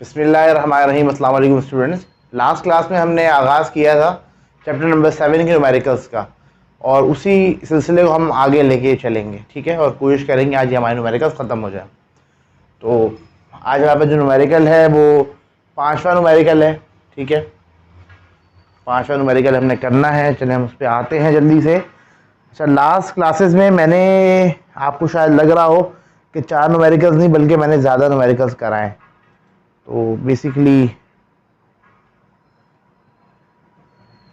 बिस्मिल्लाहिर्रहमानिर्रहीम। अस्सलाम वालेकुम स्टूडेंट्स। लास्ट क्लास में हमने आगाज़ किया था चैप्टर नंबर 7 के न्यूमेरिकल्स का, और उसी सिलसिले को हम आगे लेके चलेंगे, ठीक है। और कोशिश करेंगे आज हमारे न्यूमेरिकल्स ख़त्म हो जाए। तो आज हमारे पास जो न्यूमेरिकल है वो 5वां न्यूमेरिकल है, ठीक है। 5वां न्यूमेरिकल हमने करना है। चले हम उस पर आते हैं जल्दी से। अच्छा, लास्ट क्लासेस में मैंने आपको शायद लग रहा हो कि 4 न्यूमेरिकल्स नहीं बल्कि मैंने ज़्यादा न्यूमेरिकल्स कराएं। तो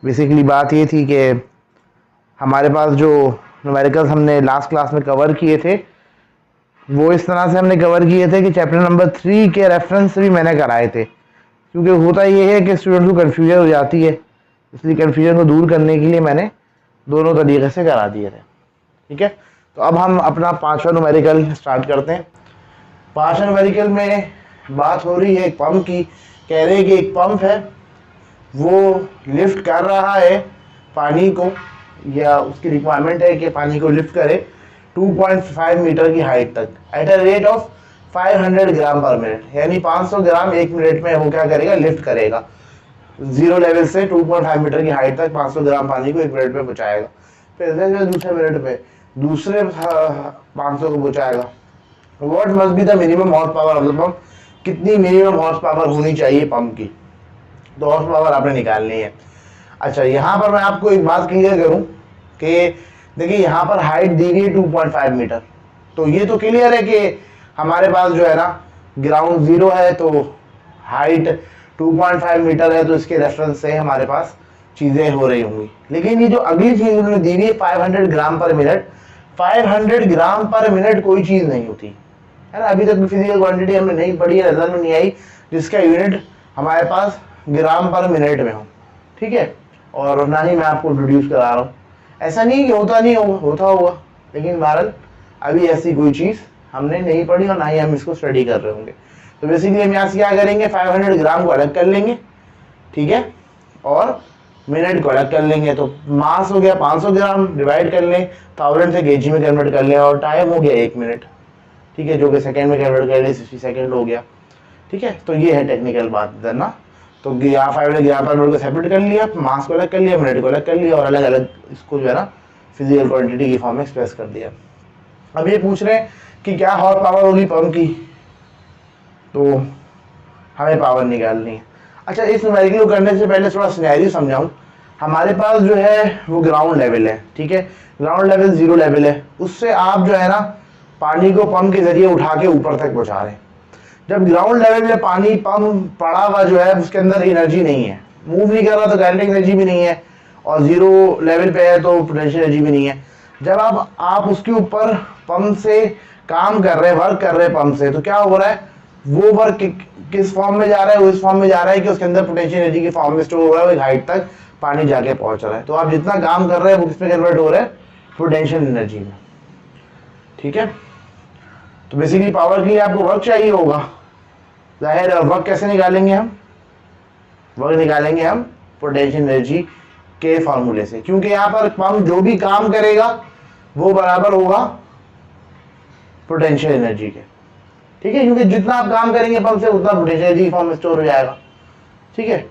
बेसिकली बात ये थी कि हमारे पास जो न्यूमेरिकल्स हमने लास्ट क्लास में कवर किए थे वो इस तरह से हमने कवर किए थे कि चैप्टर नंबर 3 के रेफरेंस से भी मैंने कराए थे, क्योंकि होता ये है कि स्टूडेंट को कन्फ्यूजन हो जाती है, इसलिए कन्फ्यूजन को दूर करने के लिए मैंने दोनों तरीके से करा दिए थे, ठीक है। तो अब हम अपना 5वां न्यूमेरिकल स्टार्ट करते हैं। 5वां न्यूमेरिकल में बात हो रही है एक पंप की। कह रहे हैं कि एक पंप है, वो लिफ्ट कर रहा है पानी को, या उसकी रिक्वायरमेंट है कि पानी को लिफ्ट करे 2.5 मीटर की हाइट तक एट अ रेट ऑफ 500 ग्राम पर मिनट, यानी 500 ग्राम एक मिनट में वो क्या करेगा, लिफ्ट करेगा। जीरो लेवल से 2.5 मीटर की हाइट तक 500 ग्राम पानी को एक मिनट में पहुंचाएगा। फिर दूसरे मिनट पे दूसरे 500 को पहुंचाएगा। What must be the minimum horse power of the pump, कितनी मिनिमम हॉर्स पावर होनी चाहिए पंप की, तो हॉर्स पावर आपने निकालनी है। अच्छा, यहाँ पर मैं आपको एक बात क्लियर करूँ कि देखिए यहाँ पर हाइट दी गई है 2.5 मीटर, तो ये तो क्लियर है कि हमारे पास जो है ना ग्राउंड जीरो है, तो हाइट 2.5 मीटर है, तो इसके रेफरेंस से हमारे पास चीज़ें हो रही होंगी। लेकिन ये जो अगली चीज़ उन्होंने दी हुई है 500 ग्राम पर मिनट, 500 ग्राम पर मिनट कोई चीज़ नहीं होती है ना। अभी तक फिजिकल क्वांटिटी हमने नहीं पढ़ी है, नजर में नहीं आई जिसका यूनिट हमारे पास ग्राम पर मिनट में हो, ठीक है। और ना ही मैं आपको इंट्रोड्यूस करा रहा हूँ, ऐसा नहीं कि होता नहीं होगा, होता होगा, लेकिन बहरहाल अभी ऐसी कोई चीज़ हमने नहीं पढ़ी और ना ही हम इसको स्टडी कर रहे होंगे। तो बेसिकली हम यहाँ से क्या करेंगे, 500 ग्राम को अलग कर लेंगे, ठीक है, और मिनट को अलग कर लेंगे। तो मास हो गया 500 ग्राम, डिवाइड कर लें 1000 से केजी में कन्वर्ट कर लें, और टाइम हो गया 1 मिनट, ठीक है, जो कि सेकेंड में कन्वर्ट कर लें 60 सेकेंड हो गया, ठीक है। तो ये है टेक्निकल बात इधर ना। तो यहाँ 500 ग्राम पर मिनट को सेपरेट कर लिया, मास को अलग कर लिया, मिनट को अलग कर लिया, और अलग अलग इसको जो है ना फिजिकल क्वांटिटी की फॉर्म में एक्सप्रेस कर दिया। अब ये पूछ रहे हैं कि क्या हॉर्स पावर होगी पंप की, तो हमें पावर निकालनी है। अच्छा, इस न्यूमेरिकल को करने से पहले थोड़ा सिनेरियो समझाऊं। हमारे पास जो है वो ग्राउंड लेवल है, ठीक है, ग्राउंड लेवल जीरो लेवल है, उससे आप जो है ना पानी को पंप के जरिए उठा के ऊपर तक पहुंचा रहे हैं। जब ग्राउंड लेवल में पानी पंप पड़ा हुआ जो है उसके अंदर एनर्जी नहीं है, मूव नहीं कर रहा, तो काइनेटिक एनर्जी भी नहीं है, और जीरो लेवल पे है तो पोटेंशियल एनर्जी भी नहीं है। जब आप उसके ऊपर पंप से काम कर रहे हैं, वर्क कर रहे हैं पंप से, तो क्या हो रहा है, वो वर्क किस फॉर्म में जा रहा है, वो इस फॉर्म में जा रहा है कि उसके अंदर पोटेंशियल एनर्जी के फॉर्म में स्टोर हो रहा है, वो एक हाइट तक पानी जाके पहुंच रहा है। तो आप जितना काम कर रहे हैं वो किस में कन्वर्ट हो रहा है, पोटेंशियल एनर्जी में, ठीक है। तो बेसिकली पावर के लिए आपको वर्क चाहिए होगा, जाहिर है। वर्क कैसे निकालेंगे हम, वर्क निकालेंगे हम पोटेंशियल एनर्जी के फॉर्मूले से, क्योंकि यहाँ पर पंप जो भी काम करेगा वो बराबर होगा पोटेंशियल एनर्जी के, ठीक है, क्योंकि जितना आप काम करेंगे पंप से उतना पोटेंशियल एनर्जी फॉर्म में स्टोर हो जाएगा, ठीक है।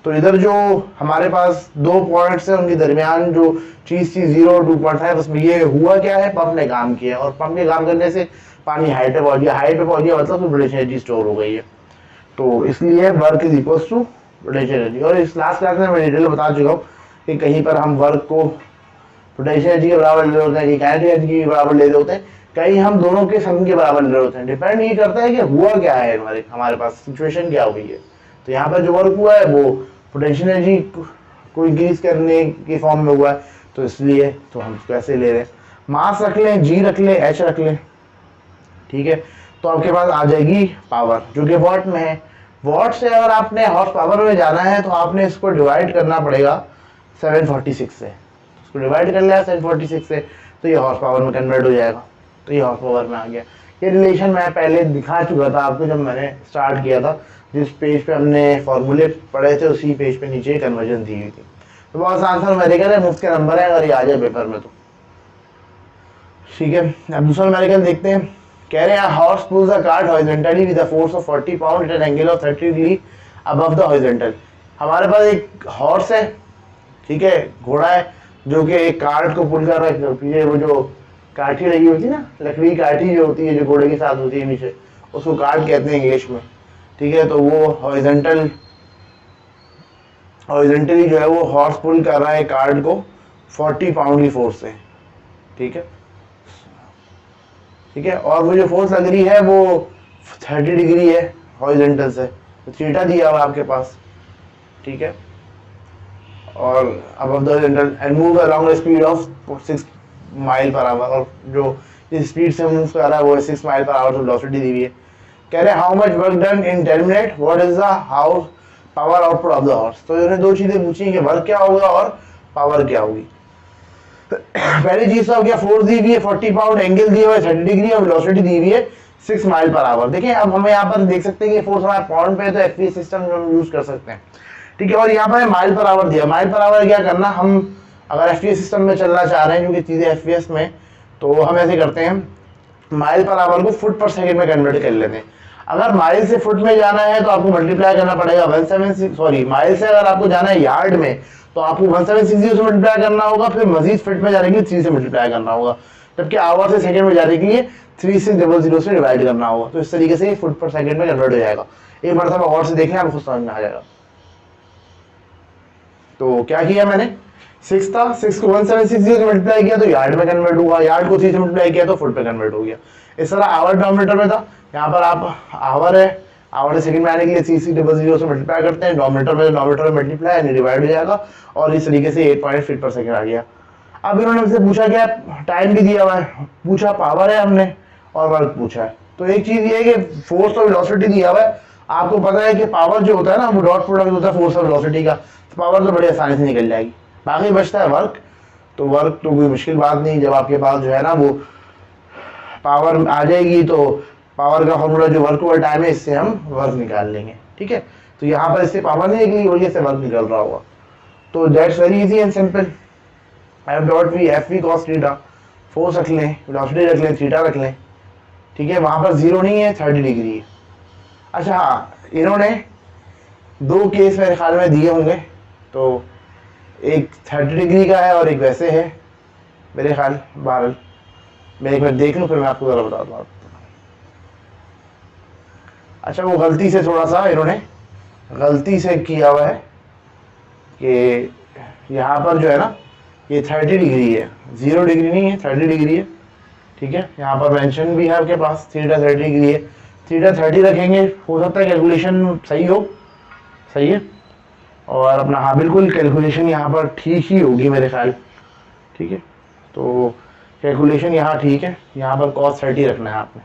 तो इधर जो हमारे पास दो पॉइंट्स है उनके दरमियान जो चीज थी 0 और 2.5, उसमें ये हुआ क्या है, पंप ने काम किया, और पंप के काम करने से पानी हाइट पे पहुंच गया, हाइट पे पहुंच गया मतलब पोटेंशियल एनर्जी स्टोर हो गई है। तो इसलिए work is equal to potential energy. और इस लास्ट क्लास में मैं डिटेल बता चुका हूँ कि कहीं पर हम वर्क को पोटेंशियल एनर्जी के बराबर ले रहे होते हैं, कहीं काइनेटिक एनर्जी के बराबर ले रहे होते हैं, कहीं हम दोनों के सम के बराबर ले रहे होते हैं। डिपेंड ये करता है कि हुआ क्या है, हमारे पास सिचुएशन क्या हुई है। तो यहाँ पर जो वर्क हुआ है वो पोटेंशियल एनर्जी को इंक्रीज करने के फॉर्म में हुआ है, तो इसलिए तो हम उसको ऐसे ले रहे हैं। मास रख लें, जी रख लें, एच रख लें, ठीक है। तो आपके पास आ जाएगी पावर जो कि वॉट में है। वॉट से अगर आपने हॉर्स पावर में जाना है तो आपने इसको डिवाइड करना पड़ेगा 746 से, इसको डिवाइड कर लिया 746 से, तो ये हॉर्स पावर में कन्वर्ट हो जाएगा। तो ये हॉर्स पावर में आ गया। ये रिलेशन मैं पहले दिखा चुका था आपको जब मैंने स्टार्ट किया था, जिस पेज पे हमने फॉर्मूले पढ़े थे उसी पेज पे नीचे कन्वर्जन दी हुई थी। तो बहुत आसान न्यूमेरिकल है, मुफ्त के नंबर है, अगर ये आ जाए पेपर में तो ठीक है। अब दूसरा न्यूमेरिकल देखते हैं कह रहे हैं horse pulls a cart horizontally with a force of 40 pound at an angle of 30 degree above the horizontal. हमारे पास एक हॉर्स है, ठीक है, घोड़ा है, जो कि एक कार्ट को पुल कर रहा है। पीछे वो जो काठी लगी होती है ना, लकड़ी की काठी जो होती है, जो घोड़े के साथ होती है नीचे, उसको कार्ट कहते हैं इंग्लिश में, ठीक है। तो वो हॉरिजॉन्टली जो है वो हॉर्स पुल कर रहा है कार्ट को 40 पाउंड की फोर्स से, ठीक है, ठीक है। और वो जो फोर्स लग रही है वो 30 डिग्री है हॉरिजॉन्टल से, तो थीटा दिया हुआ आपके पास, ठीक है। और above the horizontal and move along the speed of 6 mile per hour, और जो इस स्पीड से मूव कर रहा है वो 6 माइल पर आवर वेलोसिटी दी हुई है। कह रहे हैं how much work done in 10 minute, what is the how power output of the horse. तो इन्होंने दो चीजें पूछी कि वर्क क्या होगा और पावर क्या होगी। पहली चीज तो क्या, फोर्स दी हुई है 40 पाउंड, एंगल दिया हुआ है 30 डिग्री और वेलोसिटी दी हुई है 6 माइल पर आवर। देखिए अब हमें यहाँ पर देख सकते हैं कि फोर्स हमारा पाउंड पे है, तो एफपीएस सिस्टम हम यूज कर सकते हैं, ठीक है। और यहाँ पर माइल पर आवर दिया, माइल पर आवर क्या करना, हम अगर एफपीएस सिस्टम में चलना चाह रहे हैं क्योंकि चीजें एफपीएस में, तो हम ऐसे करते हैं, माइल पर आवर को फुट पर सेकंड में कन्वर्ट कर लेते हैं। अगर माइल से फुट में जाना है तो आपको मल्टीप्लाई करना पड़ेगा 176, सॉरी माइल से अगर आपको जाना है यार्ड में तो आपको 1760 से मल्टीप्लाई करना होगा, फिर मजीद फीट में जाने के लिए 3 से मल्टीप्लाई करना होगा, जबकि आवर से सेकंड में जाने के लिए 3600 से डिवाइड करना होगा। तो इस तरीके से फुट पर सेकंड में कन्वर्ट हो जाएगा। एक बार सब और से देखें, आपको समझ में आ जाएगा। तो क्या किया मैंने, 6 था, 6 को 1760 से मल्टीप्लाई किया तो यार्ड में कन्वर्ट हुआ, यार्ड को 3 से मल्टीप्लाई किया तो फुट पे कन्वर्ट हो गया। इस तरह आवर डोमिनेटर में था, यहाँ पर आप आवर है, आवर सेकंड में आने के लिए 3600 से मल्टीप्लाई करते हैं, डोमिनेटर में मल्टीप्लाई यानी डिवाइड हो जाएगा, और इस तरीके से 8 फीट पर सेकंड आ गया। अब इन्होंने मुझसे पूछा क्या, टाइम भी दिया हुआ है, पूछा पावर है हमने, और वर्क पूछा है। तो एक चीज ये है कि फोर्स और वेलोसिटी दिया हुआ है, आपको पता है कि पावर जो होता है ना वो डॉट प्रोडक्ट होता है फोर्स और वेलोसिटी का, तो पावर तो बड़ी आसानी से निकल जाएगी। बाकी बचता है वर्क, तो वर्क तो कोई मुश्किल बात नहीं, जब आपके पास जो है ना वो पावर आ जाएगी तो पावर का फॉर्मूला जो वर्क ओवर टाइम है, इससे हम वर्क निकाल लेंगे, ठीक है। तो यहाँ पर इससे पावर नहीं निकली, वजह से वर्क निकल रहा होगा। तो that's very easy and simple, F dot V F V cos theta, force रख लें, वेलोसिटी रख लें, थीटा रख लें, ठीक है। वहाँ पर 0 नहीं है, 30 डिग्री है। अच्छा हाँ, इन्होंने 2 केस मेरे ख्याल में दिए होंगे, तो एक 30 डिग्री का है और एक वैसे है मेरे ख्याल। बहरहाल मैं एक बार देख लूँ, फिर मैं आपको ज़रा बताता हूँ। अच्छा, वो गलती से थोड़ा सा इन्होंने गलती से किया हुआ है कि यहाँ पर जो है ना ये 30 डिग्री है, 0 डिग्री नहीं है, 30 डिग्री है, ठीक है। यहाँ पर मेंशन भी है आपके पास, थीटा 30 डिग्री है, थीटा 30 रखेंगे, हो सकता है कैलकुलेशन सही हो, सही है, और अपना हाँ बिल्कुल कैलकुलेशन यहाँ पर ठीक ही होगी मेरे ख्याल, ठीक है। तो कैलकुलेशन यहाँ ठीक है, यहाँ पर cos 30 रखना है आपने,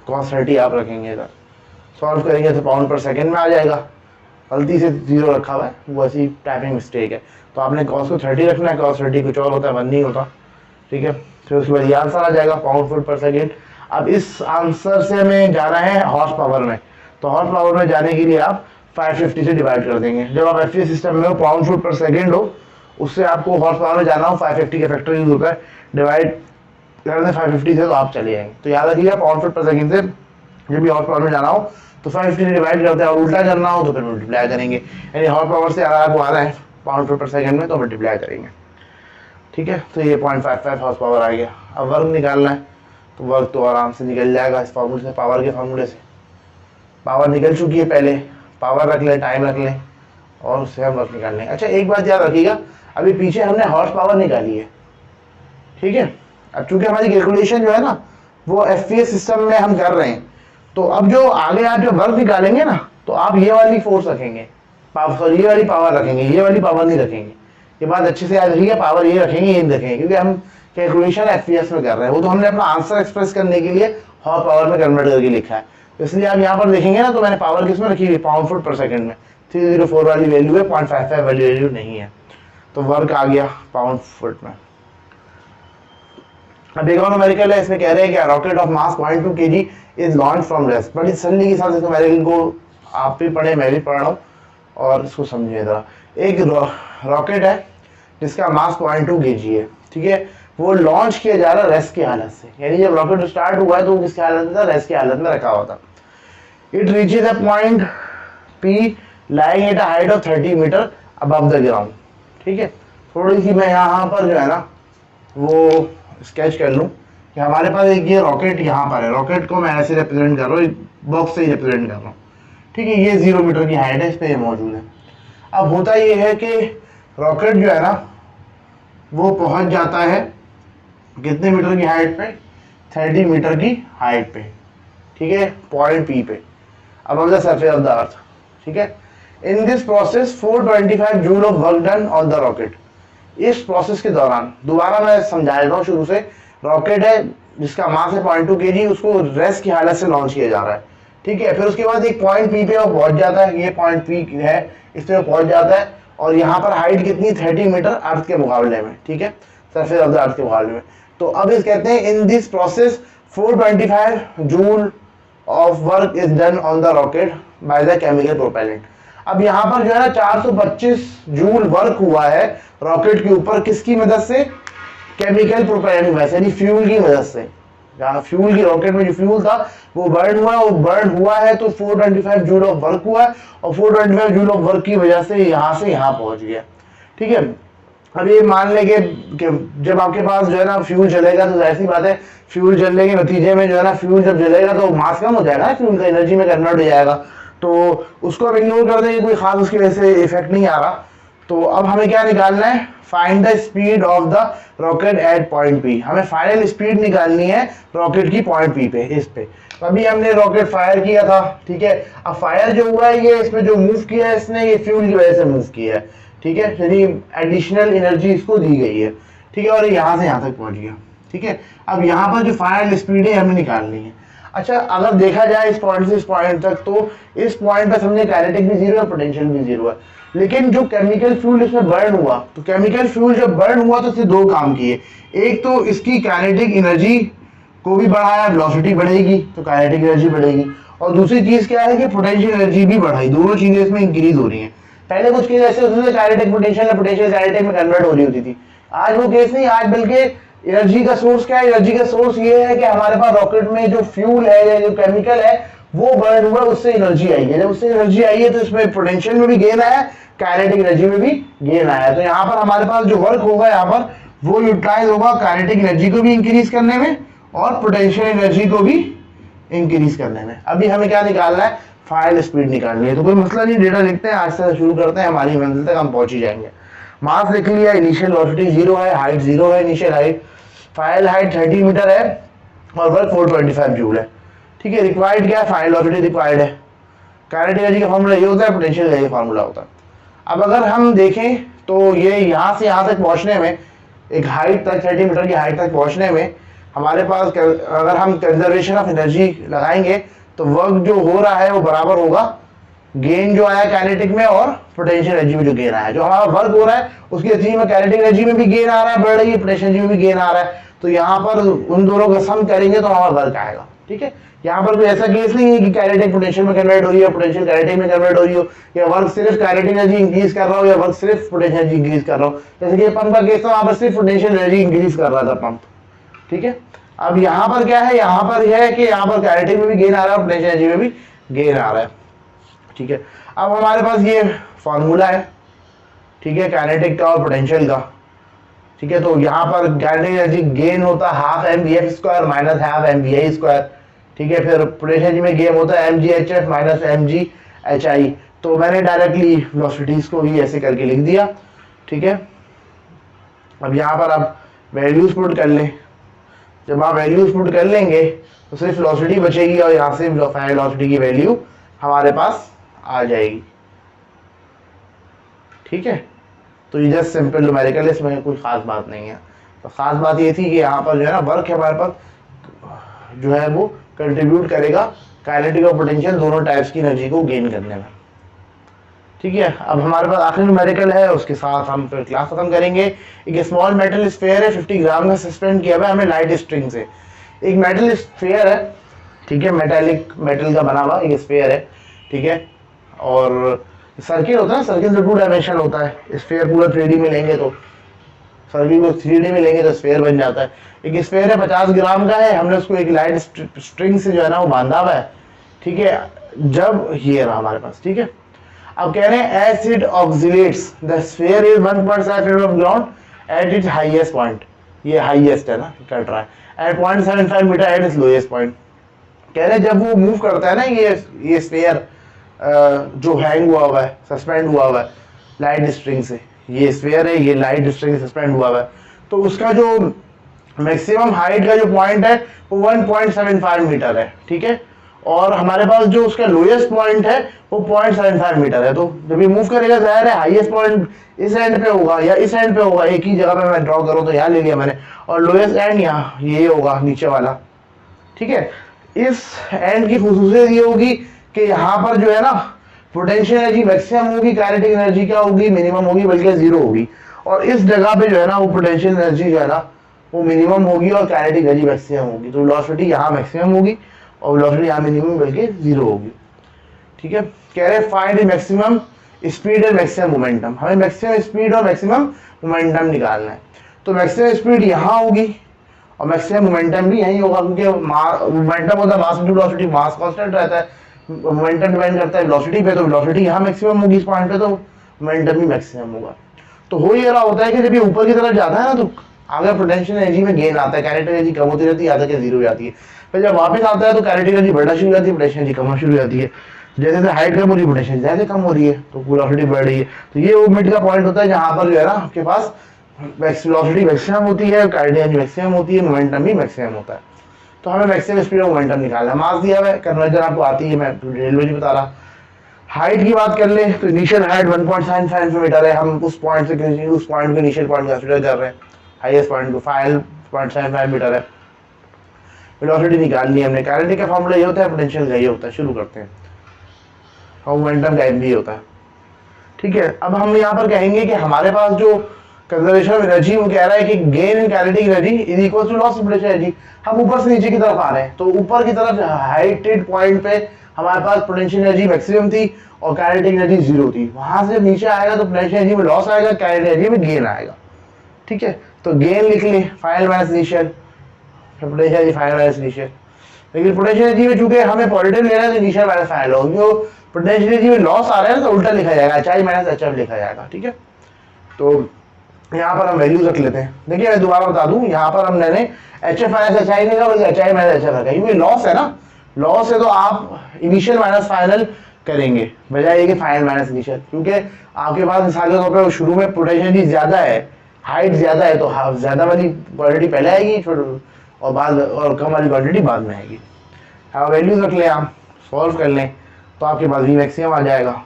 cos 30 आप रखेंगे, इधर सॉल्व करेंगे तो पाउंड पर सेकंड में आ जाएगा। गलती से 0 रखा हुआ है, वो ऐसी टाइपिंग मिस्टेक है, तो आपने cos को 30 रखना है, cos 30 कुछ और होता है, 1 नहीं होता, ठीक है। फिर उसके बाद ये आंसर आ जाएगा पाउंड फुट पर सेकेंड। अब इस आंसर से हमें जाना है हॉर्स पावर में, तो हॉर्स पावर में जाने के लिए आप 550 से डिवाइड कर देंगे। जब आप एफपीएस सिस्टम में हो, पाउंड फुट पर सेकेंड हो, उससे आपको हॉर्स पावर में जाना हो, 550 का फैक्टर यूज होता है, डिवाइड कर दें 550 से तो आप चले जाएंगे। तो याद रखिएगा पाउंड फुट पर सेकेंड से जब भी हॉर्स पावर में जाना हो तो 550 से डिवाइड करते हैं, और उल्टा करना हो तो फिर मल्टीप्लाई करेंगे, यानी हॉर्स पावर से अगर आपको आ रहा है पाउंड फुट पर सेकेंड में तो मल्टीप्लाई करेंगे, ठीक है। तो ये 0.55 हॉर्स पावर आ गया। अब वर्क निकालना है, तो वर्क तो आराम से निकल जाएगा इस फार्मूले से, पावर के फार्मूले से। पावर निकल चुकी है, पहले पावर रख लें, टाइम रख लें, और उससे हम वर्क निकाल लेंगे। अच्छा एक बात याद रखिएगा, अभी पीछे हमने हॉर्स पावर निकाली है, ठीक है। अब चूंकि हमारी कैलकुलेशन जो है ना वो एफपीएस सिस्टम में हम कर रहे हैं, तो अब जो आगे आप जो वर्क निकालेंगे ना, तो आप ये वाली फोर्स रखेंगे, ये वाली पावर रखेंगे, ये वाली पावर नहीं रखेंगे। ये बात अच्छे से याद रखिएगा, पावर ये रखेंगे, ये नहीं रखेंगे, क्योंकि हम कैलकुलेशन एफपीएस में कर रहे हैं, वो तो हमने अपना आंसर एक्सप्रेस करने के लिए हॉर्स पावर में कन्वर्ट करके लिखा है। तो इसलिए आप यहाँ पर देखेंगे ना, तो मैंने पावर किस में रखी हुई, पाउंड फुट पर सेकंड में, 304 वाली वैल्यू है, 0.55 वाली वैल्यू नहीं है, तो वर्क आ गया पाउंड फुट में। अब एक और न्यूमेरिकल है, इसमें कह रहे हैं कि rocket of mass 0.2 kg is launch from rest. बड़ी तसल्ली के साथ इस न्यूमेरिकल को आप भी पढ़े, मैं भी पढ़ रहा हूँ, और इसको समझिए जरा। एक रॉकेट है जिसका मास 0.2 kg है, ठीक है, वो लॉन्च किया जा रहा है रेस्ट की हालत से, यानी जब रॉकेट स्टार्ट हुआ है तो वो किसकी हालत में था, रेस्ट की हालत में रखा हुआ था। It reaches a point P lying at a height of 30 metre above the ground. ठीक है, थोड़ी सी मैं यहाँ पर जो है ना वो स्केच कर लूँ कि हमारे पास एक ये रॉकेट यहाँ पर है, रॉकेट को मैं ऐसे रिप्रेजेंट कर रहा हूँ, बॉक्स से ही रिप्रेजेंट कर रहा हूँ। ठीक है, ये 0 मीटर की हाइट है, इस पर ये मौजूद है। अब होता ये है कि रॉकेट जो है ना वो पहुंच जाता है कितने मीटर की हाइट पे, 30 मीटर की हाइट पे। ठीक है, पॉइंट पी पे above the surface of the earth. ठीक है, in this process 425 joule of work done on the rocket. इस प्रोसेस के दौरान, दोबारा मैं समझा देता हूँ शुरू से, रॉकेट है जिसका मास है 0.2 kg, उसको रेस्ट की हालत से लॉन्च किया जा रहा है। ठीक है, फिर उसके बाद एक पॉइंट पी पे वो पहुंच जाता है, ये पॉइंट पी है, इस पे पहुंच जाता है, और यहाँ पर हाइट कितनी, 30 मीटर अर्थ के मुकाबले में। ठीक है, सरफेस ऑफ द अर्थ के मुकाबले में। तो अब इस कहते हैं in this process 425 joule of work is done on the rocket by the chemical propellant. अब यहाँ पर जो है ना 425 जूल वर्क हुआ है रॉकेट के ऊपर, किसकी मदद से, केमिकल प्रोपेलेंट में, यानी फ्यूल की मदद से। जहाँ फ्यूल की, रॉकेट में जो फ्यूल था वो बर्न हुआ है तो 425 जूल ऑफ वर्क हुआ है, और 425 जूल ऑफ वर्क की वजह से यहाँ से यहाँ पहुंच गया। ठीक है, अब ये मान लेंगे कि जब आपके पास जो है ना फ्यूल जलेगा तो ऐसी बात है, फ्यूल जलने के नतीजे में जो है ना फ्यूल जब जलेगा तो मास कम हो जाएगा, फ्यूल का एनर्जी में कन्वर्ट हो जाएगा, तो उसको अब इग्नोर कर देंगे, कोई खास उसकी वजह से इफेक्ट नहीं आ रहा। तो अब हमें क्या निकालना है, find the speed of the rocket at point P. हमें फाइनल स्पीड निकालनी है रॉकेट की पॉइंट पी पे, इस पे। अभी हमने रॉकेट फायर किया था। ठीक है, अब फायर जो हुआ है ये इसमें जो मूव किया है इसने, ये फ्यूल की वजह से मूव किया है। ठीक है, यानी एडिशनल एनर्जी इसको दी गई है। ठीक है, और यहाँ से यहाँ तक पहुंच गया। ठीक है, अब यहाँ पर जो फाइनल स्पीड है हमें निकालनी है। अच्छा, अगर देखा जाए इस पॉइंट से इस पॉइंट तक, तो इस पॉइंट पर समझे काइनेटिक भी 0 है, पोटेंशियल भी 0 है। लेकिन जो केमिकल फ्यूल इसमें बर्न हुआ, तो केमिकल फ्यूल जब बर्न हुआ तो इसने दो काम किए। एक तो इसकी काइनेटिक एनर्जी को भी बढ़ाया, वेलोसिटी बढ़ेगी तो काइनेटिक एनर्जी बढ़ेगी, और दूसरी चीज क्या है कि पोटेंशियल एनर्जी भी बढ़ाई। दोनों चीजें इसमें इंक्रीज हो रही हैं। पहले कुछ केस ऐसे होते थे काइनेटिक पोटेंशियल या पोटेंशियल काइनेटिक में कन्वर्ट हो रही होती थी, आज वो केस नहीं। आज बल्कि एनर्जी का सोर्स क्या है, एनर्जी का सोर्स ये है कि हमारे पास रॉकेट में जो फ्यूल है या जो केमिकल है वो बर्न हुआ, उससे एनर्जी आई है। जब उससे एनर्जी आई है तो इसमें पोटेंशियल में भी गेन आया, काइनेटिक एनर्जी में भी गेन आया। तो यहाँ पर हमारे पास जो वर्क होगा यहाँ पर वो यूटिलाइज होगा काइनेटिक एनर्जी को भी इंक्रीज करने में और पोटेंशियल एनर्जी को भी इंक्रीज करने में। अभी हमें क्या निकालना है, फाइनल स्पीड निकालनी है। तो कोई मसला नहीं, डेटा लिखते हैं, आज से शुरू करते हैं, हमारी मंजिल तक हम पहुंच ही जाएंगे। मास लिख लिया, इनिशियल वेलोसिटी 0 है, हाइट 0 है, initial height, final height 30 metre है और वर्क 425 जूल है। ठीक है, रिक्वायर्ड क्या है, फाइनल वेलोसिटी रिक्वायर्ड है। काइनेटिक एनर्जी का फॉर्मूला ये होता है, पोटेंशियल एनर्जी का फॉर्मूला होता है। अब अगर हम देखें तो ये यहाँ से यहाँ तक पहुँचने में, एक हाइट तक 30 मीटर की हाइट तक पहुँचने में हमारे पास, अगर हम कंजर्वेशन ऑफ एनर्जी लगाएंगे तो वर्क जो हो रहा है वो बराबर होगा गेन जो आया काइनेटिक में और पोटेंशियल एनर्जी में जो गेन आया। जो हमारा वर्क हो रहा है उसकी एनर्जी में, काइनेटिक एनर्जी में भी गेन आ रहा है, बढ़ रही है, पोटेंशियल एनर्जी में भी गेन आ रहा है। तो यहाँ पर उन दोनों का सम करेंगे तो हमारा वर्क आएगा। ठीक है, यहाँ पर कोई ऐसा केस नहीं है कि काइनेटिक पोटेंशियल में कन्वर्ट हो रही है, पोटेंशियल काइनेटिक में कन्वर्ट हो रही हो, या वर्क सिर्फ काइनेटिक एनर्जी इंक्रीज कर रहा हो या वर्क सिर्फ पोटेंशियल एनर्जी इंक्रीज कर रहा हो। जैसे कि पंप का केस था, वहां पर सिर्फ पोटेंशियल एनर्जी इंक्रीज कर रहा था पंप। ठीक है, अब यहाँ पर क्या है, यहाँ पर यह है कि यहाँ पर काइनेटिक में भी गेन आ रहा है, पोटेंशियल एनर्जी में भी गेन आ रहा है। ठीक है, अब हमारे पास ये फॉर्मूला है, ठीक है, काइनेटिक का और पोटेंशियल का। ठीक है, तो यहाँ पर काइनेटिक एनर्जी गेन होता है half mvf² minus half mvi²। ठीक है, फिर पोटेंशियल एनर्जी में गेन होता है mghf माइनस mghi। तो मैंने डायरेक्टली वेलोसिटीज को ही ऐसे करके लिख दिया। ठीक है, अब यहाँ पर आप वैल्यूज पुट कर लें। जब आप वैल्यूज पुट कर लेंगे तो सिर्फ वेलोसिटी बचेगी और यहाँ से फाइनल वेलोसिटी की वैल्यू हमारे पास आ जाएगी। ठीक है, तो ये जस्ट सिंपल न्यूमेरिकल, इसमें कोई खास बात नहीं है। तो खास बात ये थी कि यहाँ पर जो है ना वर्क हमारे पास जो है वो कंट्रीब्यूट करेगा काइनेटिक और पोटेंशियल दोनों टाइप्स की एनर्जी को गेन करने में। ठीक है, अब हमारे पास आखिरी न्यूमेरिकल है, उसके साथ हम फिर क्लास खत्म करेंगे। एक स्मॉल मेटल स्फीयर है, 50 ग्राम का सस्पेंड किया हुआ है हमें लाइट स्ट्रिंग से। एक मेटल स्फीयर है, ठीक है, मेटालिक मेटल का बना हुआ एक स्फीयर है। ठीक है, और सर्किल होता है, सर्किल तो 2 डायमेंशनल होता है, स्फीयर पूरा 3D में लेंगे तो सर्किल को 3D में लेंगे तो स्फेयर बन जाता है। एक स्फेयर है 50 ग्राम का है, हमने उसको एक लाइट स्ट्रिंग से जो है ना वो बांधा हुआ है, ठीक है, जब ये रहा हमारे पास, ठीक है। अब कह रहे हैं as it oscillates the sphere is 1.5 feet off ground at its highest point, ये हाईएस्ट है ना कट रहा है, at 0.75 metre at its lowest point. कह रहे हैं जब वो मूव करता है ना ये स्फीयर जो हैंग हुआ है, सस्पेंड हुआ है लाइट स्ट्रिंग से, ये स्फीयर है, ये लाइट स्ट्रिंग से सस्पेंड हुआ है, तो उसका जो मैक्सिमम हाइट का जो पॉइंट है वो 1.75 मीटर है, ठीक है। और हमारे पास जो उसका लोएस्ट पॉइंट है वो 0.75 मीटर है। तो जब ये मूव करेगा जाहिर है हाईएस्ट पॉइंट इस एंड पे होगा या इस एंड पे होगा, एक ही जगह पे मैं ड्रॉ करूँ तो यहाँ ले लिया मैंने, और लोएस्ट एंड यहाँ ये होगा नीचे वाला, ठीक है। इस एंड की खूबसूरती ये होगी कि यहाँ पर जो है ना पोटेंशियल एनर्जी मैक्सिमम होगी, काइनेटिक एनर्जी क्या होगी, मिनिमम होगी, बल्कि जीरो होगी। और इस जगह पे जो है ना वो पोटेंशियल एनर्जी जो है ना वो मिनिमम होगी और काइनेटिक एनर्जी मैक्सिमम होगी। तो वेलोसिटी यहाँ मैक्सिमम होगी और वेलोसिटी यहाँ मिनिमम बल्कि जीरो होगी, ठीक है। कह रहे हैं find maximum speed and maximum momentum, हमें मैक्सिमम स्पीड और मैक्सिमम मोमेंटम निकालना है। तो मैक्सिमम स्पीड यहाँ होगी और मैक्सिमम मोमेंटम भी यही होगा, क्योंकि मोमेंटम होता है mass into velocity, mass constant रहता है, मोमेंटम डिपेंड करता है वेलोसिटी पे, तो वेलोसिटी यहाँ मैक्सिमम होगी इस पॉइंट पे, तो मोमेंटम भी मैक्सिमम होगा। तो हो ये रहा होता है कि जब ये ऊपर की तरफ जाता है ना तो आगे पोटेंशियल एनर्जी में गेन आता है, काइनेटिक एनर्जी कम होती रहती है, आधा के जीरो हो जाती है। फिर जब वापस आता है तो काइनेटिक एनर्जी बढ़ना शुरू हो जाती है, पोटेंशियल एनर्जी कम शुरू हो जाती है। जैसे जैसे हाइट कम हो रही है पोटेंशियल जैसे कम हो रही है तो वेलोसिटी बढ़ रही है। तो ये वो मिड का पॉइंट होता है जहाँ पर जो है ना आपके पास वेलोसिटी मैक्सिमम होती है, काइनेटिक एनर्जी मैक्सिमम होती है, मोमेंटम भी मैक्सिमम होता है। तो हमें मैक्सिमम स्पीड और मोमेंटम निकालना है। मास दिया हुआ है, कन्वर्जन आपको आती है, मैं रेलवे जी बता रहा। हाइट की बात कर ले तो इनिशियल हाइट 1.75 मीटर है, हम उस पॉइंट से उस पॉइंट को इनिशियल पॉइंट कंसीडर कर रहे हैं, हाईएस्ट पॉइंट को 5.75 मीटर है। वेलोसिटी निकालनी है हमने, काइनेटिक का फॉर्मूला ये होता है, पोटेंशियल का ये होता है। शुरू करते हैं, और मोमेंटम का भी होता है, ठीक है। अब हम यहाँ पर कहेंगे कि हमारे पास जो कंजर्वेशन ऑफ एनर्जी वो कह रहा है कि gain in kinetic energy is equal to loss of potential energy. हम ऊपर से नीचे की तरफ आ रहे हैं, तो ऊपर की तरफ हाइटेड पॉइंट पे हमारे पास पोटेंशियल एनर्जी मैक्सिमम थी और काइनेटिक एनर्जी जीरो थी। वहां से जब नीचे आएगा तो पोटेंशियल एनर्जी में लॉस आएगा, काइनेटिक एनर्जी में गेन आएगा, ठीक है। तो गेन लिख ले final minus initial, potential energy final minus initial. लेकिन पोटेंशियल एनर्जी में चूंकि हमें पॉजिटिव लेना है तो इनिशियल माइनस फाइनल होगा, जो पोटेंशियल एनर्जी में लॉस आ रहा है तो उल्टा लिखा जाएगा, एचआई माइनस एचएफ लिखा जाएगा, ठीक है। तो यहाँ पर हम वैल्यूज रख लेते हैं। देखिए मैं दोबारा बता दूं, यहाँ पर हमने एचएफ माइनस एचआई नहीं रखा, एचआई माइनस एचएफ रखा, क्योंकि लॉस है ना, लॉस है तो आप इनिशियल माइनस फाइनल करेंगे बजाय कि फाइनल माइनस इनिशियल, क्योंकि आपके पास मिसाल के तौर पर शुरू में पोटेंशियल एनर्जी ज्यादा है, हाइट ज्यादा है, तो ज्यादा वाली क्वांटिटी पहले आएगी और बाद और कम वाली क्वांटिटी बाद में आएगी। अब वैल्यूज रख लें, आप सॉल्व कर लें तो आपके पास वी मैक्सिमम आ जाएगा,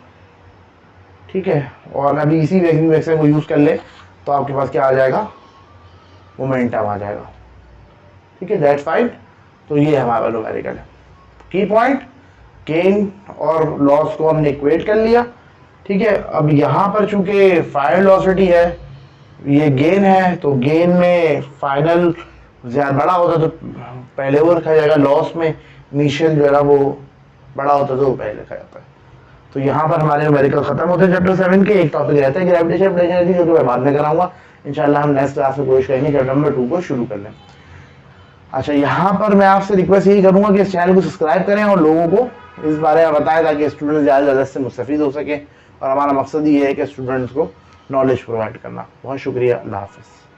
ठीक है। और अभी इसी वी मैक्सिमम को यूज कर ले तो आपके पास क्या आ जाएगा, मोमेंटम आ जाएगा, ठीक है, दैट्स फाइन। तो ये हमारा न्यूमेरिकल है। की पॉइंट गेन और लॉस को हमने इक्वेट कर लिया, ठीक है। अब यहाँ पर चूंकि फाइनल वेलोसिटी है, ये गेन है, तो गेन में फाइनल ज्यादा बड़ा होता तो पहले वो रखा जाएगा, लॉस में इनिशियल जो है ना वो बड़ा होता तो पहले रखा जाता है। तो यहाँ पर हमारे न्यूमेरिकल खत्म होते हैं चैप्टर 7 के। एक टॉपिक रहता है ग्रेविटेशन पोटेंशियल एनर्जी, जो कि मैं बाद में कराऊंगा इंशाल्लाह। हम नेक्स्ट क्लास में कोशिश करेंगे चैप्टर नंबर 2 को शुरू कर लें। अच्छा, यहाँ पर मैं आपसे रिक्वेस्ट यही करूंगा कि इस चैनल को सब्सक्राइब करें और लोगों को इस बारे में बताएं ताकि स्टूडेंट ज़्यादा से ज़्यादा इससे मुस्तफ़ीद हो सके। और हमारा मकसद ये है कि स्टूडेंट्स को नॉलेज प्रोवाइड करना। बहुत शुक्रिया, अल्लाह हाफ़िज़।